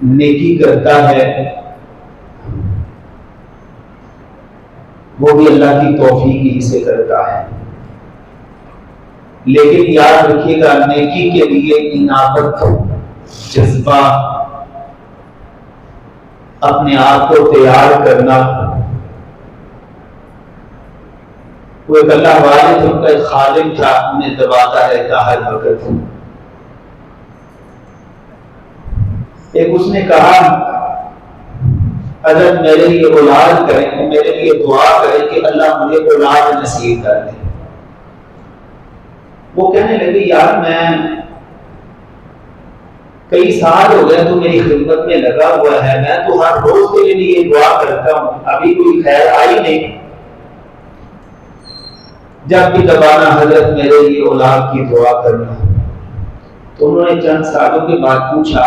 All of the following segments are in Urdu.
نیکی کرتا ہے وہ بھی اللہ کی توفیق ہی سے کرتا ہے، لیکن یاد رکھیے گا نیکی کے لیے انابت، جذبہ، اپنے آپ کو تیار کرنا۔ وہ ایک اللہ والے تھے، ان کا ایک خادم تھا، انہیں دباتا رہتا ہر وقت۔ ایک اس نے کہا اگر میرے لیے اولاد کریں، میرے لیے دعا کریں کہ اللہ مجھے اولاد نصیب کر دے۔ وہ کہنے لگے یار میں کئی سال ہو گئے تو میری خدمت میں لگا ہوا ہے، میں تو ہر روز تیرے لیے دعا کرتا ہوں، ابھی کوئی خیر آئی نہیں، جب بھی دبانا حضرت میرے لیے اولاد کی دعا کرنا۔ تو انہوں نے چند سالوں کے بعد پوچھا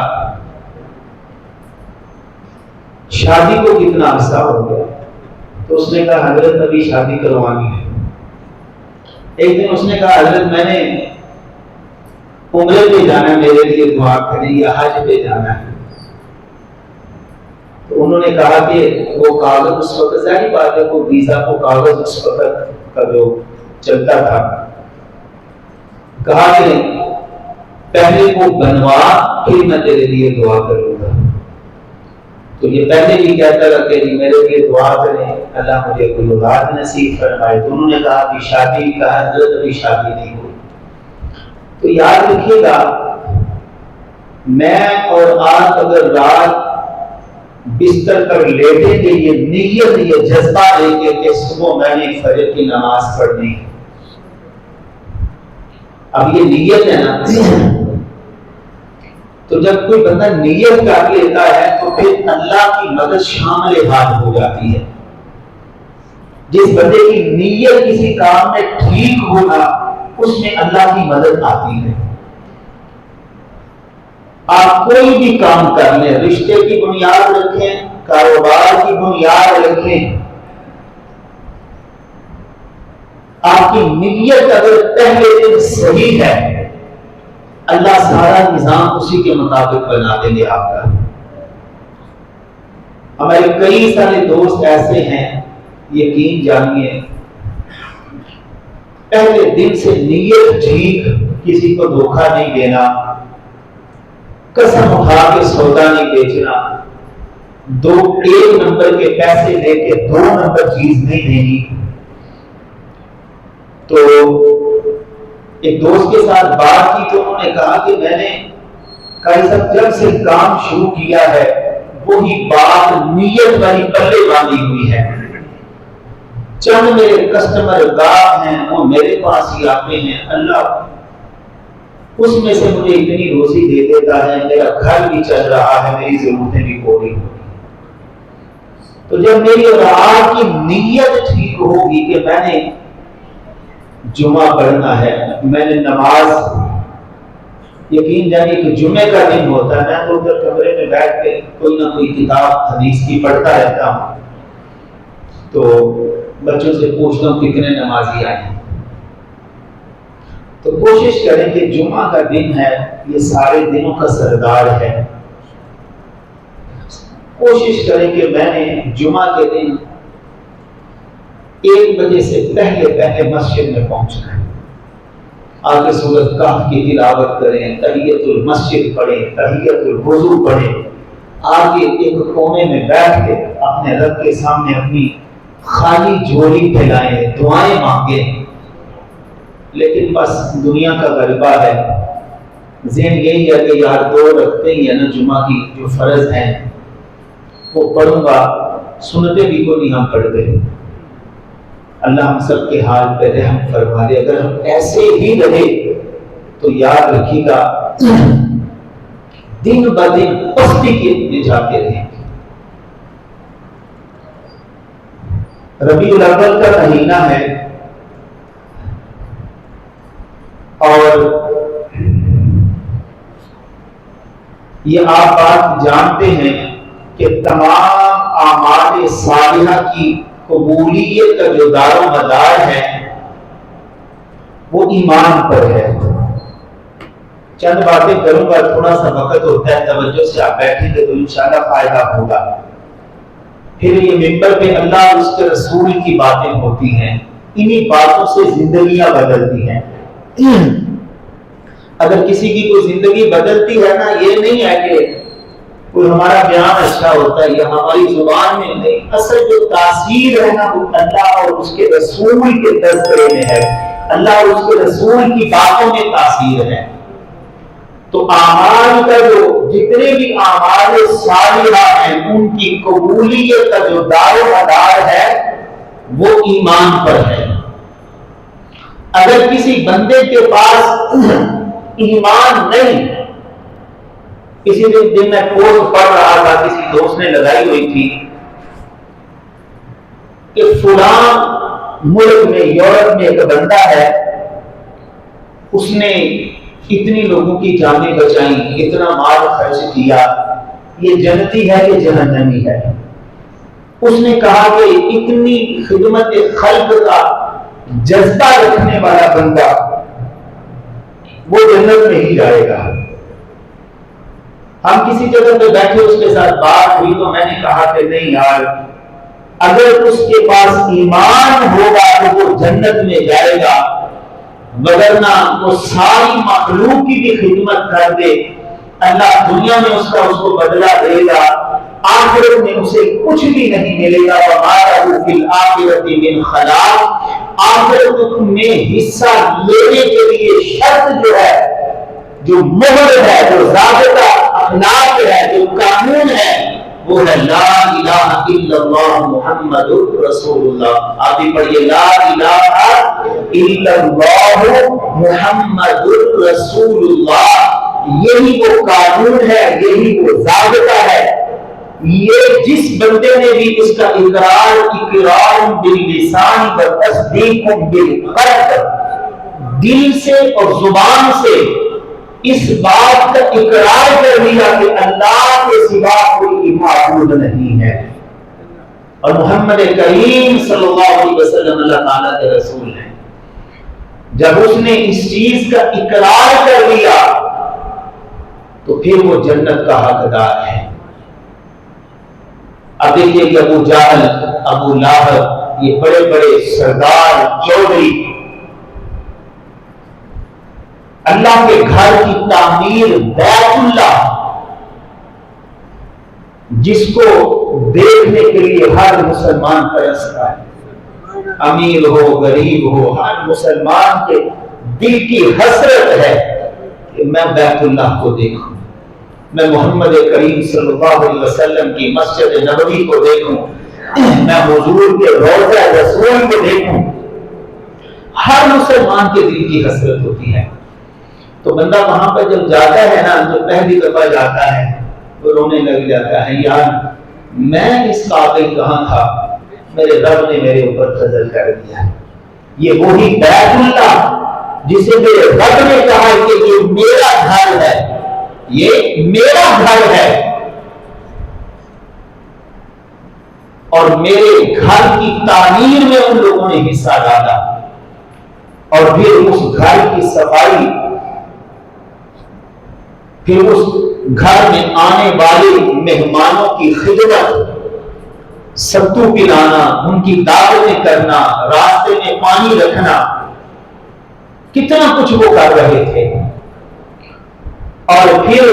شادی کو کتنا عرصہ ہو گیا؟ تو اس نے کہا حضرت ابھی شادی کروانی ہے۔ ایک دن اس نے کہا حضرت میں نے عمرے پہ جانا ہے، میرے لیے دعا کریں، یا حج پہ جانا ہے۔ تو انہوں نے کہا کہ وہ کاغذ اس وقت، ظاہر بات ہے وہ ویزا کو کاغذ اس وقت کا جو چلتا تھا، کہا کہ پہلے وہ بنوا پھر میں تیرے لیے دعا کروں گا۔ تو یہ پہلے بھی کہتا رہا کہ میرے لیے دعا کریں اللہ مجھے کوئی اولاد نصیب فرمائے۔ تو انہوں نے کہا کہ شادی کا حضرت ابھی شادی نہیں ہوئی۔ تو یاد رکھیے گا میں اور آپ اگر رات بستر پر لیٹے کہ یہ نیت، یہ جذبہ لے کے کہ صبح میں نے فجر کی نماز پڑھنی، اب یہ نیت ہے نا، تو جب کوئی بندہ نیت کر لیتا ہے تو پھر اللہ کی مدد شامل حال ہو جاتی ہے۔ جس بندے کی نیت کسی کام میں ٹھیک ہونا اس میں اللہ کی مدد آتی ہے۔ آپ کوئی بھی کام کر لیں، رشتے کی بنیاد رکھیں، کاروبار کی بنیاد رکھیں، آپ کی نیت اگر پہلے دن صحیح ہے اللہ سارا نظام اسی کے مطابق بنا دیں گے آپ کا۔ ہمارے کئی سارے دوست ایسے ہیں، یقین جانیے پہلے دن سے نیت ٹھیک، کسی کو دھوکہ نہیں دینا، قسم اٹھا کے سودا نہیں بیچنا، ایک نمبر کے پیسے لے کے 2 نمبر چیز نہیں دینی۔ تو ایک دوست کے ساتھ بات کی تو انہوں نے کہا کہ میں نے قاری صاحب جب سے کام شروع کیا ہے وہی بات نیت والی پلے باندھی ہوئی ہے، چند میرے کسٹمر گاہک ہیں وہ میرے پاس ہی آتے ہیں، اللہ اس میں سے مجھے اتنی روزی دے دیتا ہے، میرا گھر بھی چل رہا ہے، میری ضرورتیں بھی پوری ہوگی۔ تو جب میری اور آپ کی نیت ٹھیک ہوگی کہ میں نے جمعہ پڑھنا ہے، میں نے نماز، یقین جانیے کہ جمعے کا دن ہوتا ہے میں تو ادھر کمرے میں بیٹھ کے کوئی نہ کوئی کتاب حدیث کی پڑھتا رہتا ہوں، تو بچوں سے پوچھتا ہوں کتنے نمازی آئے ہیں۔ تو کوشش کریں کہ جمعہ کا دن ہے، یہ سارے دنوں کا سردار ہے، کوشش کریں کہ میں نے جمعہ کے دن 1 بجے سے پہلے مسجد میں پہنچنا ہے، آگے سورۃ کہف کی تلاوت کریں، تحیۃ المسجد پڑھیں، تحیۃ الوضو پڑھیں، آگے ایک کونے میں بیٹھ کے اپنے رب کے سامنے اپنی خالی جھولی پھیلائیں، دعائیں مانگیں۔ لیکن بس دنیا کا غلبہ ہے، ذہن یہی ہے کہ یار 2 رکعتیں ہی ہے نا جمعہ کی جو فرض ہیں وہ پڑھوں گا، سنتیں بھی کو نہیں ہم پڑھتے۔ اللہ ہم سب کے حال پہ رحم فرما دے۔ اگر ہم ایسے ہی رہے تو یاد رکھیے گا دن بدن پستی کے جاتے رہیں گے۔ ربیع الاول کا مہینہ ہے اور یہ آپ بات جانتے ہیں کہ تمام اعمال صالحہ کی قبولیت کا جو دار و مدار ہے وہ ایمان پر ہے۔ چند باتیں کروں گا، تھوڑا سا وقت ہوتا ہے، توجہ سے آپ بیٹھیں گے تو انشاءاللہ فائدہ ہوگا۔ پھر یہ ممبر پہ اللہ اور اس کے رسول کی باتیں ہوتی ہیں، انہی باتوں سے زندگیاں بدلتی ہیں۔ اگر کسی کی کوئی زندگی بدلتی ہے نا، یہ نہیں ہے کہ کوئی ہمارا بیان اچھا ہوتا ہے یا ہماری زبان میں نہیں، اصل جو تاثیر ہے نا وہ اللہ اور اس کے رسول کے تذکرے میں ہے، اللہ اور اس کے رسول کی باتوں میں تاثیر ہے۔ تو اعمال کا جو جتنے بھی اعمال صالحہ ہیں ان کی قبولیت کا جو دار و مدار ہے وہ ایمان پر ہے۔ اگر کسی بندے کے پاس ایمان نہیں، کسی دن میں پوسٹ پڑھ رہا تھا، کسی دوست نے لگائی ہوئی تھی کہ فلاں ملک میں یورپ میں ایک بندہ ہے، اس نے اتنی لوگوں کی جانیں بچائیں، اتنا مال خرچ کیا، یہ جنتی ہے کہ جہنمی ہے؟ اس نے کہا کہ اتنی خدمت خلق کا جذبہ رکھنے والا بندہ وہ جنت میں ہی جائے گا۔ ہم کسی جگہ پہ بیٹھے، اس کے ساتھ بات ہوئی تو میں نے کہا کہ نہیں یار، اگر اس کے پاس ایمان ہوگا تو وہ جنت میں جائے گا، وگرنہ وہ ساری مخلوق کی بھی خدمت کر دے، اللہ دنیا میں اس کو بدلہ دے گا، آخرت میں اسے کچھ بھی نہیں ملے گا۔ وَمَا لَهُ فِي الْآخِرَةِ مِنْ خَلَاقٍ، آخرت میں حصہ لینے کے لیے شرط جو ہے، جو مہر ہے، جو ضابطہ اخلاق ہے، جو قانون ہے، وہ ہے لا الہ الا اللہ محمد رسول اللہ۔ آپ بھی پڑھیے لا الہ الا اللہ محمد رسول اللہ۔ یہی وہ قانون ہے، یہی وہ ضابطہ ہے۔ یہ جس بندے نے بھی اس کا اقرار باللسان و تصدیق بالقلب، دل سے اور زبان سے اس بات کا اقرار کر لیا کہ اللہ کے سوا کوئی معبود نہیں ہے، اور محمد کریم صلی اللہ علیہ وسلم اللہ تعالیٰ کے رسول ہیں، جب اس نے اس چیز کا اقرار کر لیا تو پھر وہ جنت کا حقدار ہے۔ اب دیکھیے کہ ابو جہل، ابو لہب، یہ بڑے بڑے سردار چودھری، اللہ کے گھر کی تعمیر بیت اللہ، جس کو دیکھنے کے لیے ہر مسلمان ترستا ہے، امیر ہو غریب ہو، ہر مسلمان کے دل کی حسرت ہے کہ میں بیت اللہ کو دیکھوں، میں محمد کریم صلی اللہ علیہ وسلم کی مسجد نبوی کو دیکھوں، میں حضور کے روضہ رسول کو دیکھوں۔ ہر مسلمان کے دل کی حسرت ہوتی ہے۔ تو بندہ وہاں پر جب جاتا ہے نا، جو پہلی دفعہ جاتا ہے وہ رونے لگ جاتا ہے، یار میں اس قابل کہاں تھا، میرے رب نے میرے اوپر فضل کر دیا۔ یہ وہی بیت اللہ جسے میرے رب نے کہا کہ یہ میرا گھر ہے، یہ میرا گھر ہے، اور میرے گھر کی تعمیر میں ان لوگوں نے حصہ ڈالا، اور پھر اس گھر کی صفائی، پھر اس گھر میں آنے والے مہمانوں کی خدمت، ستو پلانا، ان کی دعوتیں کرنا، راستے میں پانی رکھنا، کتنا کچھ وہ کر رہے تھے۔ اور پھر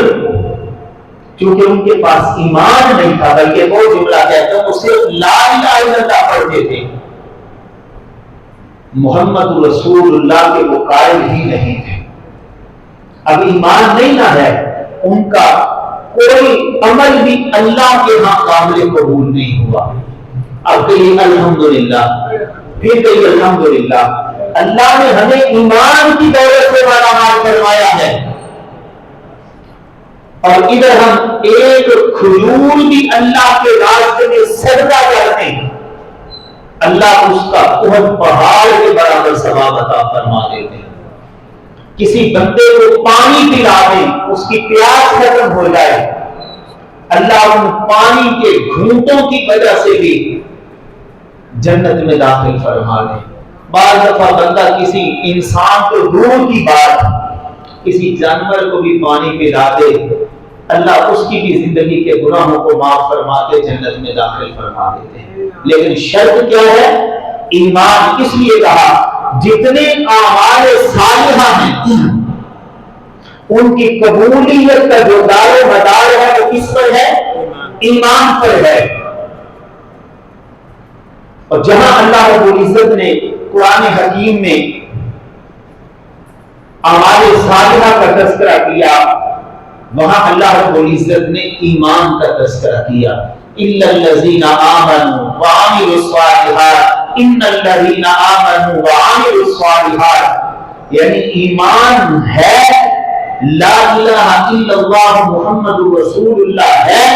چونکہ ان کے پاس ایمان نہیں تھا، بلکہ وہ جملہ کہتے ہیں وہ صرف لا الہ الا اللہ پڑھتے تھے، محمد رسول اللہ کے وہ قائل ہی نہیں تھے۔ اب ایمان نہیں نہ ہے، ان کا کوئی عمل بھی اللہ کے ہاں قابل قبول نہیں ہوا۔ اب کہیے الحمدللہ، پھر کہیے الحمدللہ، اللہ نے ہمیں ایمان کی دولت سے مالا مال فرمایا ہے، اور ادھر ہم ایک کھجور بھی اللہ کے راستے میں صدقہ کرتے ہیں، اللہ اس کا احد پہاڑ کے برابر ثواب عطا فرما دیتے ہیں۔ کسی بندے کو پانی پلا دیں، اس کی پیاس ختم ہو جائے، اللہ ان پانی کے گھونٹوں کی وجہ سے بھی جنت میں داخل فرما دے۔ بعض دفعہ بندہ کسی انسان کو دور کی بات کسی جانور کو بھی پانی پلا دے اللہ اس کی بھی زندگی کے گناہوں کو معاف فرما کے جنت میں داخل فرما دیتے ہیں. لیکن شرط کیا ہے؟ ایمان. اس لیے کہا جتنے اعمال صالحہ ہیں ان کی قبولیت کا جو دار و مدار ہے وہ کس پر ہے؟ ایمان پر ہے. اور جہاں اللہ رب العزت نے قرآن حکیم میں اعمال صالحہ کا تذکرہ کیا وہاں اللہ رب العزت نے ایمان کا تذکرہ کیا. الا الذين آمنوا وعملوا الصالحات ان الذين آمنوا وعملوا الصالحات یعنی ایمان ہے لا الہ الا اللہ محمد رسول اللہ ہے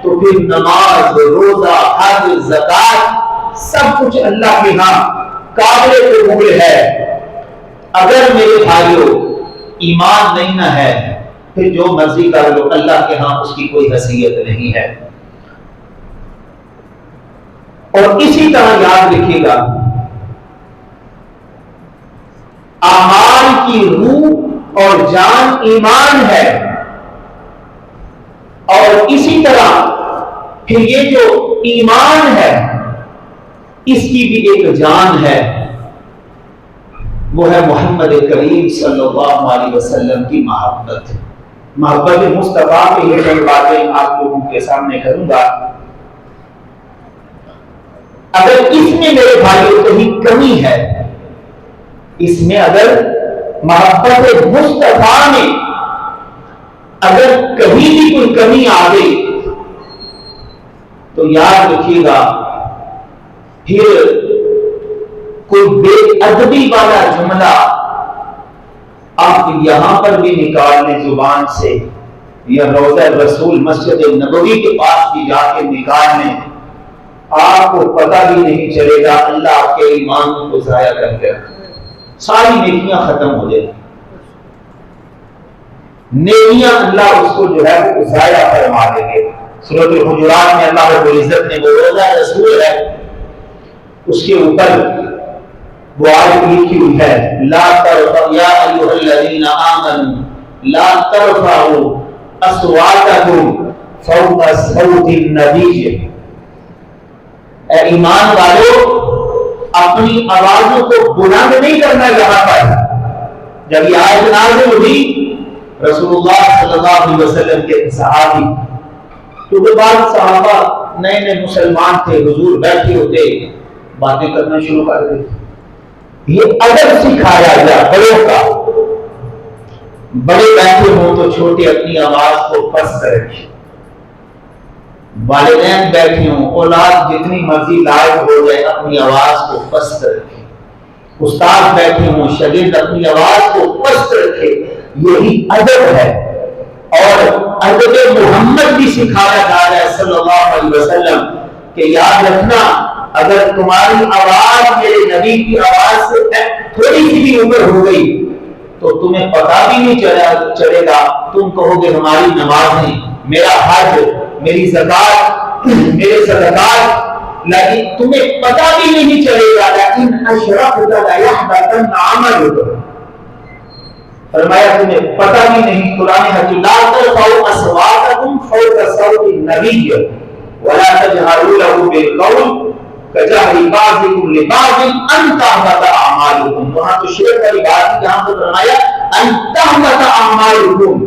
تو پھر نماز روزہ حج زکات سب کچھ اللہ کے ہاں قابل قبول ہے. اگر میرے بھائیوں ایمان نہیں نہ ہے پھر جو مرضی کر لو اللہ کے ہاں اس کی کوئی حیثیت نہیں ہے. اور اسی طرح یاد رکھیے گا اعمال کی روح اور جان ایمان ہے اور اسی طرح پھر یہ جو ایمان ہے اس کی بھی ایک جان ہے وہ ہے محمد کریم صلی اللہ علیہ وسلم کی محبت. محبت مصطفیٰ کے یہ کئی باتیں آپ لوگوں کے سامنے کروں گا. اگر اس میں میرے بھائیوں کہیں کمی ہے اس میں اگر محبت مصطفیٰ میں اگر کہیں بھی کوئی کمی آ گئی تو یاد رکھیے گا پھر کوئی بے ادبی والا جملہ آپ یہاں پر بھی نکال لیں زبان سے یا روضہ رسول مسجد نبوی کے پاس بھی جا کے نکال لیں آپ کو پتہ بھی نہیں چلے گا اللہ آپ کے ایمان کو ضائع کر کے ساری نیکیاں ختم ہو جائیں. نیکیاں اللہ اس کو جو ہے وہ ضائع فرما دیں گے. سورۃ الحجرات میں اللہ رب العزت نے وہ روضہ رسول ہے اس کے اوپر وہ آیت لکھی ہوئی ہے لا ترفعوا یا ایھا الذین آمنوا لا ترفعوا اصواتکم فوق صوت النبی. اے ایمان والو اپنی آوازوں کو بلند نہیں کرنا. یہاں پر جب یہ آیت نازل ہوئی رسول اللہ صلی اللہ علیہ وسلم کے صحابی کیونکہ بعض صحابہ نئے نئے مسلمان تھے حضور بیٹھے ہوتے باتیں کرنا شروع کر دیتے. یہ ادب سکھایا گیا بڑوں کا. بڑے بیٹھے ہوں تو چھوٹے اپنی آواز کو پست رکھیں. والدین بیٹھے ہوں اولاد جتنی مرضی لائق ہو جائے اپنی آواز کو پست رکھے. استاد بیٹھے ہوں شاگرد اپنی آواز کو پست رکھے. یہی ادب ہے اور ادب محمد بھی سکھایا جا رہا ہے صلی اللہ علیہ وسلم کہ یاد رکھنا اگر تمہاری آواز میرے نبی کی آواز سے تھوڑی سی بھی اوپر ہو گئی تو تمہیں پتہ بھی نہیں چلے گا. تم کہو گے ہماری نمازیں میرا حج میری زکات میرے صدقات لیکن تمہیں پتہ بھی نہیں چلے گا. لیکن اشرفت لا يحبطن عملک فرمایا تمہیں پتہ بھی نہیں. قرآن حکیم لا ترفعوا اصواتکم فوق صوت النبی ولا تجهروا له بالقول كجهر بعضكم لبعض ان تحبط اعمالكم. وہاں تو شرک والی بات جہاں پر فرمایا ان تحبط اعمالكم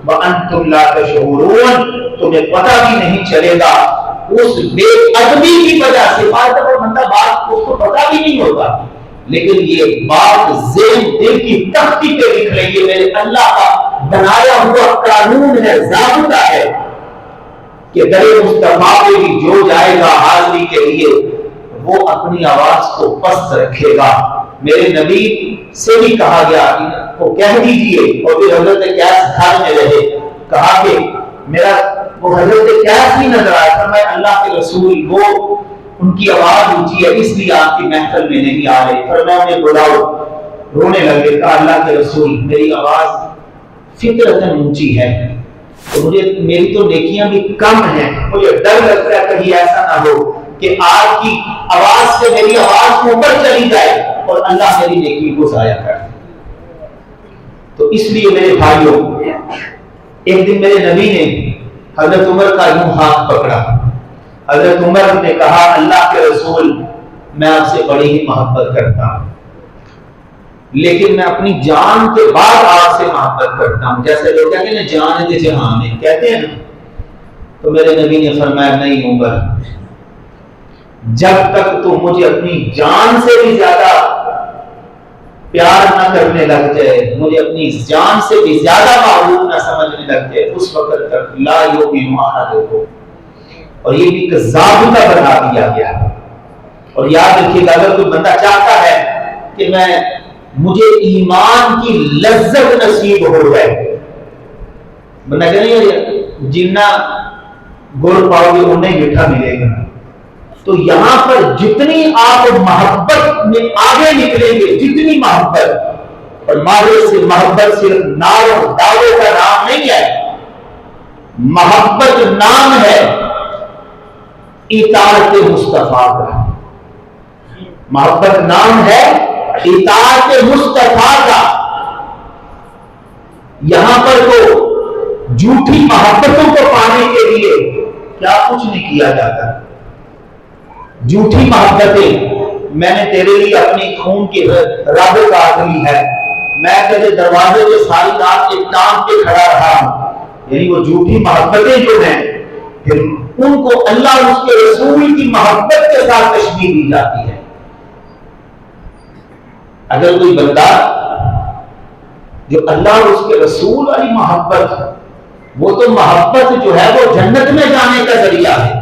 وانتم لا تشعرون. تمہیں پتہ بھی نہیں چلے گا اس بے ادبی کی وجہ سے. بندہ بات اس کو پتہ بھی نہیں ہوتا لیکن یہ بات ذہن دل کی تختی پہ لکھ لیں گے میرے اللہ کا بنایا ہوا قانون ہے ضابطہ ہے کہ در مصطفیٰ پہ بھی جو جائے گا حاضری کے لیے وہ اپنی آواز کو پست رکھے گا. میرے نبی سے بھی کہا گیا وہ کہہ دیجئے اور پھر حضرت قیاس گھر میں رہے. کہا کہ میرا وہ حضرت قیاس نہیں نظر آیا. فرمایا اللہ کے رسول وہ ان کی آواز اونچی ہے اس لیے آپ کی محفل میں نہیں آ رہے. فرمایا انہیں بلاؤ. رونے لگے. کہا اللہ کے رسول میری آواز فطرتاً اونچی ہے تو مجھے میری تو نیکیاں بھی کم ہیں. مجھے ڈر لگتا ہے کہیں ایسا نہ ہو کہ آپ کی آواز سے میری آواز اوپر چلی جائے اور اللہ میری نیکی کو ضائع کر. تو اس لیے میرے بھائیوں، ایک دن میرے نبی نے حضرت عمر کا یوں ہاتھ پکڑا. حضرت عمر نے کہا اللہ کے رسول میں آپ سے بڑی ہی محبت کرتا ہوں، لیکن میں اپنی جان کے بعد آپ سے محبت کرتا ہوں. جیسے لوگ کہتے ہیں نا جان دے جہان ہے کہتے ہیں نا. تو میرے نبی نے فرمایا نہیں عمر، جب تک تو مجھے اپنی جان سے بھی زیادہ پیار نہ کرنے لگ جائے، مجھے اپنی جان سے بھی زیادہ محبوب نہ سمجھنے لگ جائے، اس وقت تک لا یؤمن احدکم. اور یہ بھی ایک ضابطہ بنا دیا گیا. اور یاد رکھیے گا اگر کوئی بندہ چاہتا ہے کہ مجھے ایمان کی لذت نصیب ہو جائے، بندہ کہ نہیں جنہ گڑ پاؤ گے انہیں میٹھا ملے گا. تو یہاں پر جتنی آپ محبت میں آگے نکلیں گے، جتنی محبت، اور ماہر سے محبت صرف ناروں دعووں کا نام نہیں ہے، محبت نام ہے اطاعت مصطفیٰ کا. محبت نام ہے اطاعت مصطفیٰ کا. یہاں پر تو جھوٹی محبتوں کو پانے کے لیے کیا کچھ نہیں کیا جاتا. جھوٹی محبتیں، میں نے تیرے لیے اپنی خون کی رگ کاٹ لی ہے، میں تیرے دروازے پہ ساری رات ایک ٹانگ پہ کھڑا رہا ہوں. یعنی وہ جھوٹی محبتیں جو ہیں پھر ان کو اللہ اور اس کے رسول کی محبت کے ساتھ تشبیہ دی جاتی ہے. اگر کوئی بندہ جو اللہ اور اس کے رسول والی محبت، وہ تو محبت جو ہے وہ جنت میں جانے کا ذریعہ ہے،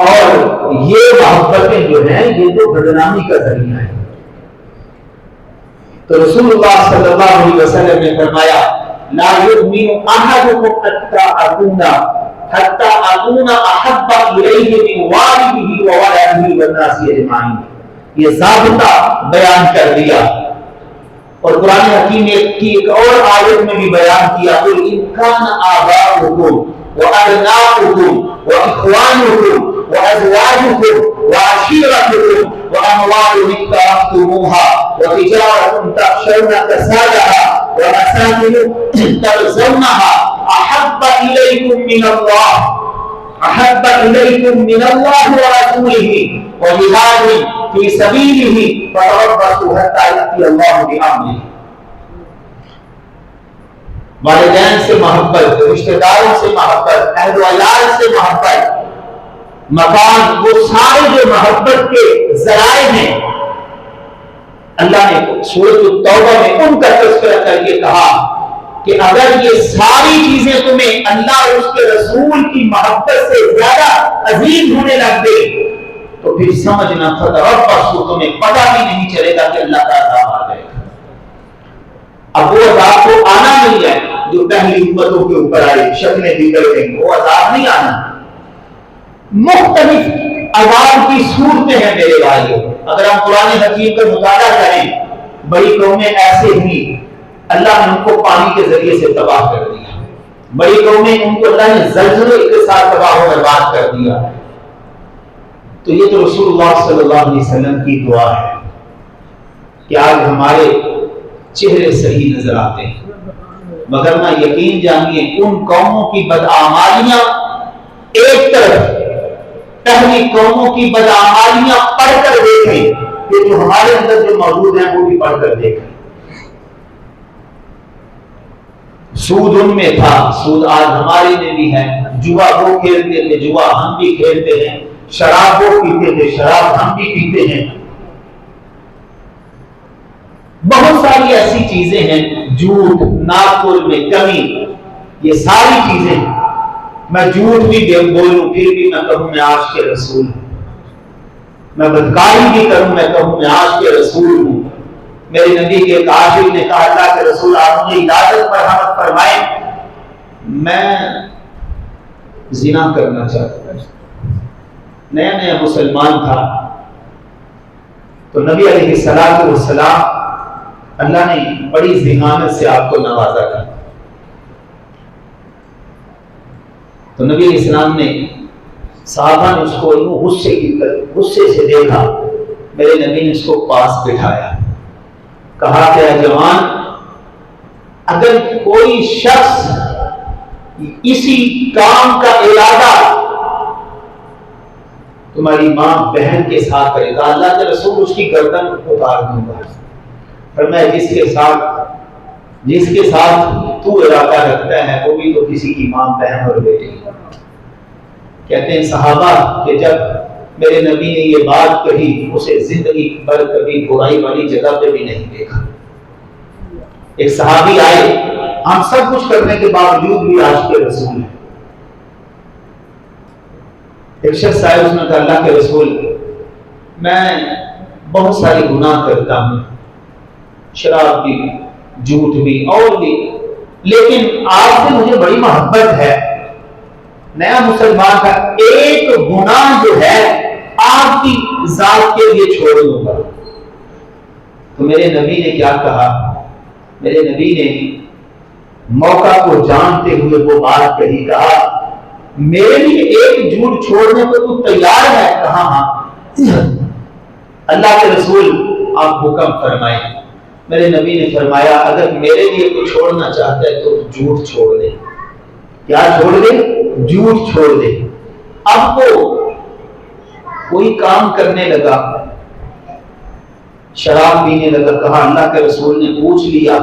اور یہ محبتیں جو ہیں یہ تو بدنامی کا ذریعہ ہے. تو رسول اللہ صلی اللہ علیہ وسلم نے فرمایا لا یؤمن احدکم حتی اکون احب الیہ من والدہ وولدہ والناس اجمعین. یہ ضابطہ بیان کر دیا. اور قرآن حکیم کی ایک اور آیت میں بھی بیان کیا قل ان کان آباؤکم وابناؤکم واخوانکم وازواجکم وعشیرتکم واموال اقترفتموها وتجارة تخشون کسادها ومساکن ترضونها احب الیکم من اللہ ورسولہ وجہاد فی سبیلہ فتربصوا حتی یأتی اللہ بامرہ. والدین سے محبت، رشتہ داروں سے محبت، اہل و عیال سے محبت، مکان، وہ سارے جو محبت کے ذرائع ہیں، اللہ نے سورۃ التوبہ میں ان کا تذکرہ کر کے کہا کہ اگر یہ ساری چیزیں تمہیں اللہ اور اس کے رسول کی محبت سے زیادہ عظیم ہونے لگ گئی تو پھر سمجھنا فتربصوا، تمہیں پتہ بھی نہیں چلے گا کہ اللہ کا عذاب آ جائے گا. اب وہ عذاب کو آنا نہیں ہے جو پہلی امتوں کے اوپر آئے، شکلیں بگڑ گئیں، وہ عذاب نہیں آنا. مختلف عذاب کی صورتیں ہیں میرے بھائیوں. اگر ہم قرآن حکیم کا مطالعہ کریں، بڑی قومیں ایسے ہوئی اللہ نے ان کو پانی کے ذریعے سے تباہ کر دیا. بڑی قومیں ان کو اللہ نے زلزلے کے ساتھ تباہ و برباد کر دیا. تو یہ تو رسول اللہ صلی اللہ علیہ وسلم کی دعا ہے کہ آج ہمارے چہرے صحیح نظر آتے ہیں، مگر نہ یقین جانیے ان قوموں کی بدعمالیاں ایک طرف، پہلی قوموں کی بدعمالیاں پڑھ کر دیکھیں کہ جو ہمارے اندر جو موجود ہیں وہ بھی پڑھ کر دیکھیں. سود ان میں تھا، سود آج ہمارے میں بھی ہے. جوا وہ کھیلتے تھے، جوا ہم بھی کھیلتے ہیں. شراب وہ پیتے تھے، شراب ہم بھی پیتے ہیں. بہت ساری ایسی چیزیں ہیں، جھوٹ، ناقل میں کمی، یہ ساری چیزیں. میں جھوٹ بھی بولوں پھر بھی میں کہوں میں عاشق رسول ہوں. میں بدکاری بھی کروں میں کہوں میں عاشق رسول ہوں. میرے نبی کے ایک عاشق نے کہا اللہ کے رسول آپ مجھے اجازت مرحمت فرمائیں، میں زنا کرنا چاہتا ہوں. نیا نیا مسلمان تھا. تو نبی علیہ الصلوۃ والسلام اللہ نے بڑی ذہانت سے آپ کو نوازا تھا. تو نبی علیہ السلام نے صحابہ نے اس کو غصے سے دیکھا. میرے نبی نے اس کو پاس بٹھایا، کہا کہ اے جوان اگر کوئی شخص اسی کام کا ارادہ تمہاری ماں بہن کے ساتھ کرے گا، اللہ کے رسول اس کی گردن اتار دوں گا۔ فرمایا جس کے ساتھ تو ارادہ رکھتا ہے وہ بھی تو کسی کی ماں بہن اور بیٹی۔ کہتے ہیں صحابہ کہ جب میرے نبی نے یہ بات کہی اسے زندگی بھر کبھی برائی والی جگہ پہ بھی نہیں دیکھا۔ ایک صحابی آئے، ہم سب کچھ کرنے کے باوجود بھی آج کے رسول ہیں۔ ایک شخص آئے، اس نے کہا اللہ کے رسول میں بہت ساری گناہ کرتا ہوں، شراب بھی، جھوٹ بھی اور بھی، لیکن آپ سے مجھے بڑی محبت ہے، نیا مسلمان کا ایک گناہ جو ہے آپ کی ذات کے لیے چھوڑ دوں گا۔ تو میرے نبی نے کیا کہا؟ میرے نبی نے موقع کو جانتے ہوئے وہ بات کہی، کہا میرے لیے ایک جھوٹ چھوڑنے کو تو تیار ہے؟ کہا ہاں۔ اللہ کے رسول آپ حکم فرمائیں۔ میرے نبی نے فرمایا اگر میرے لیے کوئی چھوڑنا چاہتا ہے تو جھوٹ چھوڑ دے۔ کیا چھوڑ دے؟ جھوٹ چھوڑ دے۔ اب وہ کوئی کام کرنے لگا، شراب پینے لگا، کہا اللہ کے رسول نے پوچھ لیا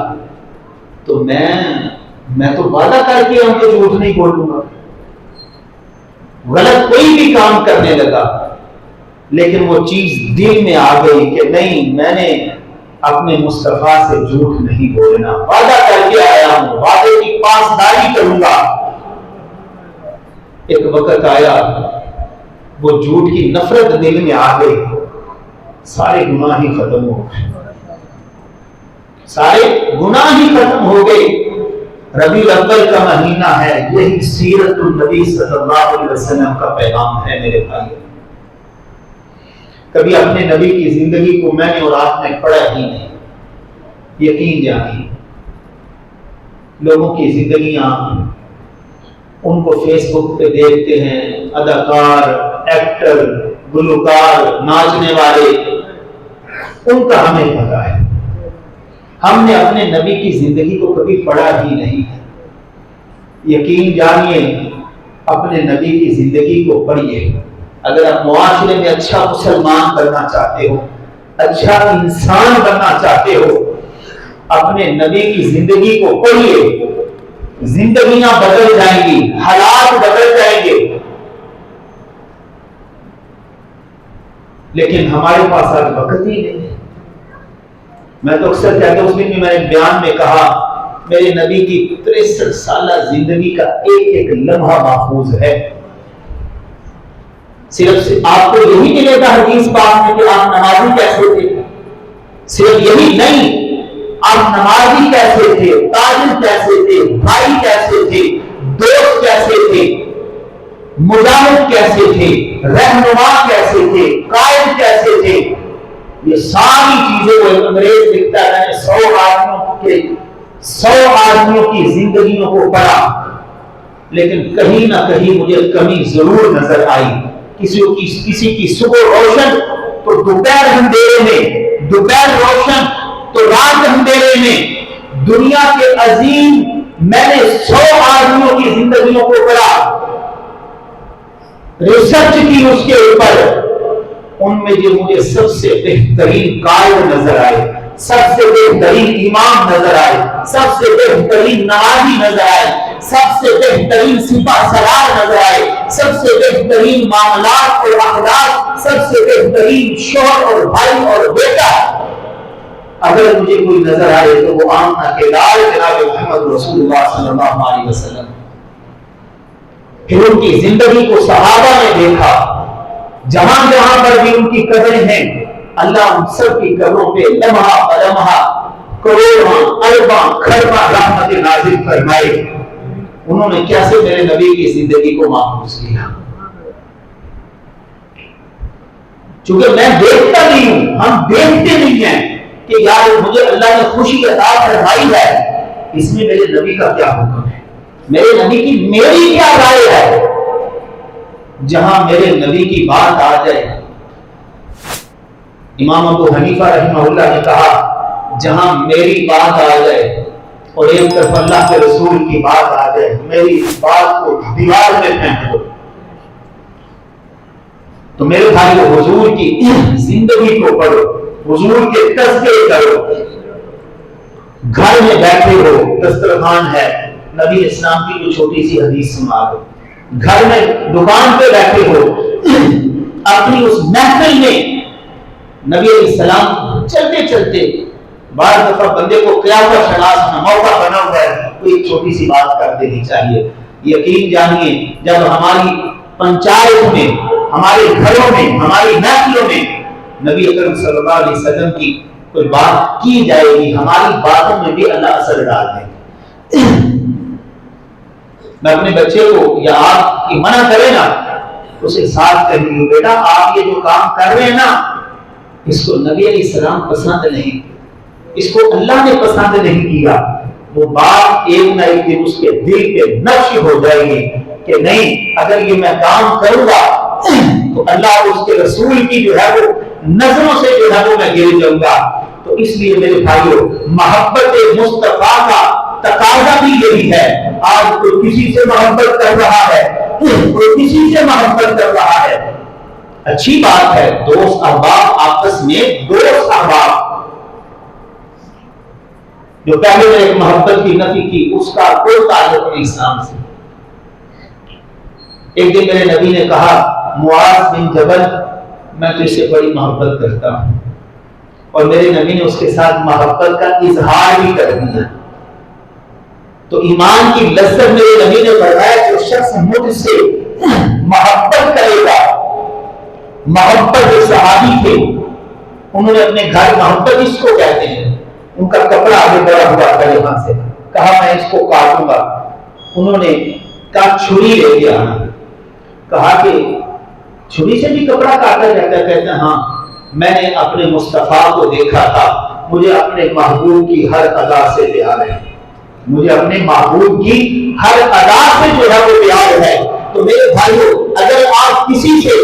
تو میں تو وعدہ کر کے ہم کو جھوٹ نہیں بولوں گا۔ غلط کوئی بھی کام کرنے لگا، لیکن وہ چیز دل میں آ گئی کہ نہیں، میں نے اپنے مصطفیٰ سے جھوٹ نہیں بولنا، وعدہ کر کے آیا ہوں، وعدے کی پاسداری کروں گا۔ ایک وقت آیا وہ جھوٹ کی نفرت دل میں آ گئی، سارے گناہ ہی ختم ہو گئے، سارے گناہ ہی ختم ہو گئے۔ ربیع الاول کا مہینہ ہے، یہی سیرت النبی صلی اللہ علیہ وسلم کا پیغام ہے میرے بھائی۔ کبھی اپنے نبی کی زندگی کو میں نے اور آپ نے پڑھا ہی نہیں، یقین جانیے لوگوں کی زندگیاں ان کو فیس بک پہ دیکھتے ہیں، اداکار، ایکٹر، گلوکار، ناچنے والے، ان کا ہمیں پتہ ہے، ہم نے اپنے نبی کی زندگی کو کبھی پڑھا ہی نہیں ہے۔ یقین جانیے اپنے نبی کی زندگی کو پڑھیے، اگر آپ معاشرے میں اچھا مسلمان بننا چاہتے ہو، اچھا انسان بننا چاہتے ہو، اپنے نبی کی زندگی کو پڑھیے، زندگیاں بدل جائیں گی، حالات بدل جائیں گے۔ لیکن ہمارے پاس آج وقت ہی نہیں ہے۔ میں تو اکثر کہتا ہوں، اس دن بھی میں نے بیان میں کہا میرے نبی کی 63 سالہ زندگی کا ایک ایک لمحہ محفوظ ہے۔ صرف آپ کو یہی ملے گا حدیث پاک میں کہ آپ نمازی کیسے تھے، صرف یہی نہیں، آپ نمازی کیسے تھے، تاجر کیسے تھے، بھائی کیسے تھے، دوست کیسے تھے، مجاہد کیسے تھے، رہنما کیسے تھے، قائد کیسے تھے، یہ ساری چیزیں وہ انگریز لکھتا ہے۔ 100 آدمیوں کی زندگیوں کو پڑھا، لیکن کہیں نہ کہیں مجھے کمی ضرور نظر آئی۔ کسی کی صبح روشن تو دوپہر اندھیرے میں، دوپہر روشن تو رات اندھیرے میں۔ دنیا کے عظیم میں نے 100 آدمیوں کی زندگیوں کو پڑھا، ریسرچ کی اس کے اوپر، ان میں جو مجھے سب سے بہترین قائد نظر آئے، سب سے بہترین امام نظر آئے، سب سے بہترین نمازی نظر آئے، سب سے بہترین سپاہ سالار نظر آئے، سب سے بہترین معاملات اور اخلاق، سب سے بہترین شوہر اور بھائی اور بیٹا، اگر مجھے کوئی نظر آئے تو وہ آمنہ کے لال جناب محمد رسول اللہ صلی اللہ علیہ وسلم۔ پھر ان کی زندگی کو صحابہ نے دیکھا، جہاں جہاں پر بھی ان کی قبریں ہیں، اللہ ان سب کی قبروں پہ لمحہ بلمحہ کروڑاں ارباں کھرباں رحمت نازل فرمائے۔ انہوں نے کیسے میرے نبی کی زندگی کو محفوظ کیا؟ چونکہ میں دیکھتا نہیں ہوں، ہم دیکھتے نہیں ہیں کہ یار مجھے اللہ نے خوشی عطا فرمائی ہے، اس میں میرے نبی کا کیا حکم ہے، میرے نبی کی میری کیا رائے ہے۔ جہاں میرے نبی کی بات آ جائے، امام ابو حنیفہ رحمہ اللہ نے کہا جہاں میری بات آ جائے اور ایک طرف اللہ کے رسول کی بات آ جائے، میری بات کو دیوار میں پھینک دو، تو میرے بھائی حضور کی زندگی کو پڑھو، حضور کے تذکرے کرو، گھر میں بیٹھے ہو دسترخوان ہے، نبی اسلام کی کوئی چھوٹی سی حدیث سنا دو، گھر میں دکان پہ بیٹھے ہو اپنی اس محفل میں نبی علیہ السلام چلتے چلتے بعض دفعہ بندے کو قیام کا شناس ہونا موقع بنا ہوا ہے، کوئی ایک چھوٹی سی بات کر دینی چاہیے۔ یقین جانیے جب ہماری پنچایت میں، ہمارے گھروں میں، ہماری محفلوں میں نبی اکرم صلی اللہ علیہ وسلم کی کوئی بات کی جائے گی، ہماری باتوں میں بھی اللہ اثر ڈال دے گا۔ میں اپنے بچے کو یا آپ کی منع کرے نا، اسے ساتھ کہیں گے بیٹا آپ یہ جو کام کر رہے ہیں نا، اس کو نبی علیہ السلام پسند نہیں، اس کو اللہ نے پسند نہیں کیا، وہ بات ایک نہ ایک دن اس کے دل پہ نقش ہو جائے گی کہ نہیں اگر یہ میں کام کروں گا تو اللہ اور اس کے رسول کی جو ہے وہ نظروں سے جو ہے وہ میں گر جاؤں گا۔ تو اس لیے میرے بھائیوں محبت مصطفیٰ کا تقاضا بھی یہی ہے۔ آج کوئی کسی سے محبت کر رہا ہے، کوئی کسی سے محبت کر رہا ہے، اچھی بات ہے، دوست احباب آپس میں، دوست احباب جو پہلے نے ایک محبت کی نفی کی اس کا کوئی تعلق نہیں اسلام سے۔ ایک دن میرے نبی نے کہا معاذ بن جبل میں تو اس سے بڑی محبت کرتا ہوں، اور میرے نبی نے اس کے ساتھ محبت کا اظہار بھی کر دیا۔ تو ایمان کی لذت میرے نبی نے فرمایا جو شخص مجھ سے محبت کرے گا، محبت جو صحابی تھے انہوں نے اپنے گھر محبت اس کو کہتے ہیں، ان کا کپڑا آگے بڑھا ہوا تھا یہاں سے، کہا میں اس کو کاٹوں گا، انہوں نے کہا چھری لے کے آنا، کہا کہ چھری سے بھی کپڑا کاٹا جاتا ہے؟ کہتے ہیں ہاں، میں نے اپنے مصطفیٰ کو دیکھا تھا، مجھے اپنے محبوب کی ہر ادا سے پیار ہے، مجھے اپنے محبوب کی ہر ادا سے جو ہے وہ پیار ہے۔ تو میرے بھائیوں اگر آپ کسی سے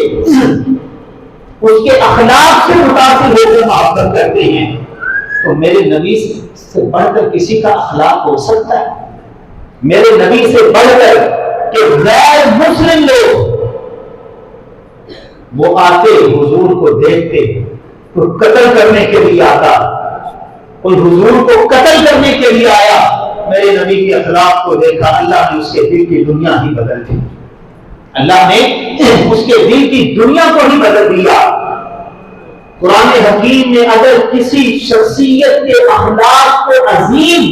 اس کے اخلاق سے متاثر ہو کر محبت کرتے ہیں تو میرے نبی سے بڑھ کر کسی کا اخلاق ہو سکتا ہے؟ میرے نبی سے بڑھ کر کہ غیر مسلم لوگ وہ آتے حضور کو دیکھتے، کوئی قتل کرنے کے لیے آتا، کوئی حضور کو قتل کرنے کے لیے آیا، میرے نبی کے اخلاق کو دیکھا، اللہ نے اس کے دل کی دنیا ہی بدل دی، اللہ نے اس کے دل کی دنیا کو ہی بدل دیا۔ قرآن حکیم میں اگر کسی شخصیت کے اخلاق کو عظیم،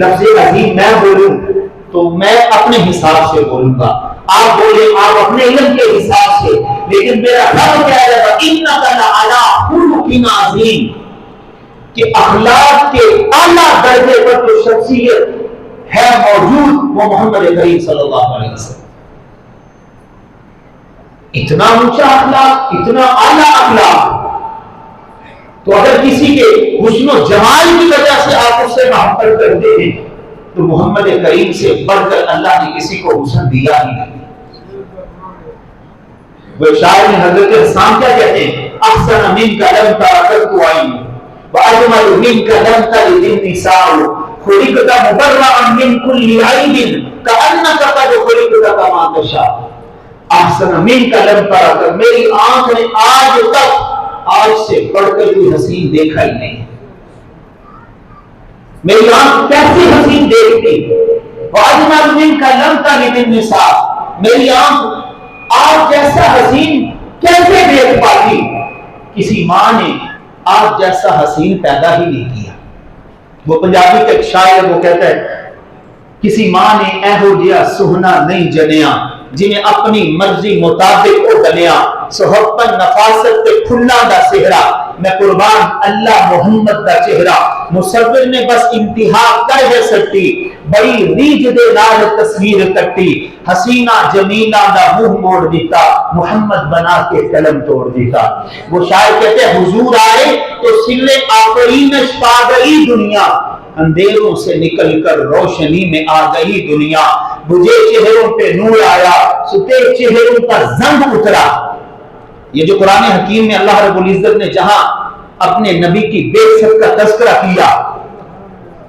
لفظ عظیم میں بولوں تو میں اپنے حساب سے بولوں گا، آپ بولیں آپ اپنے علم کے حساب سے، لیکن میرا رب کہہ رہا ہے انک لعلی خلق عظیم، کہ اخلاق کے اعلیٰ درجے پر جو شخصیت ہے موجود وہ محمد کریم صلی اللہ علیہ وسلم۔ اتنا اونچا اخلاق، اتنا اعلیٰ اخلاق، تو اگر کسی کے حسن و جمال کی وجہ سے آپ اس سے محبت کرتے ہیں تو محمد کریم سے بڑھ کر اللہ نے کسی کو حسن دیا ہی نہیں۔ وہ شاعر نے حضرت حسان کیا کہتے ہیں، احسن منک لم ترقت عین واجمل منک لم تلد النساء خلقت مبرئا من كل عیب کانک قد خلقت کما تشاء۔ احسن منک لم ترقت، میری آنکھ نے آج تک آج سے بڑھ کر کوئی حسین دیکھا ہی نہیں، میری آنکھ کیسی حسین دیکھتی، واجمل منک لم تلد النساء، میری آنکھ آپ جیسا حسین کیسے دیکھ پاتی، کسی ماں نے آپ جیسا حسین پیدا ہی نہیں کیا۔ وہ پنجابی کا ایک شاعر وہ کہتا ہے کسی ماں نے ایہو جیا سہنا نہیں جنیا جنہیں اپنی مرضی مطابق او گلیا صحبت نفاست تے پھلا دا سہرا میں قربان اللہ محمد دا چہرہ مصور نے بس انتہا کر ہے سٹی بڑی ریج دے نال تصویر کٹی حسینہ جمیلہ دا منہ موڑ دیتا محمد بنا کے قلم توڑ دیتا۔ وہ شاعر کہتے ہیں حضور آئے تو سل آفرینش پا گئی دنیا، اندھیروں سے نکل کر روشنی میں آ گئی دنیا، بجھے چہروں پہ نور آیا ستے چہروں پر زنگ اترا۔ یہ جو قرآن حکیم میں اللہ رب العزت نے جہاں اپنے نبی کی بے شک کا تذکرہ کیا،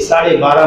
12:30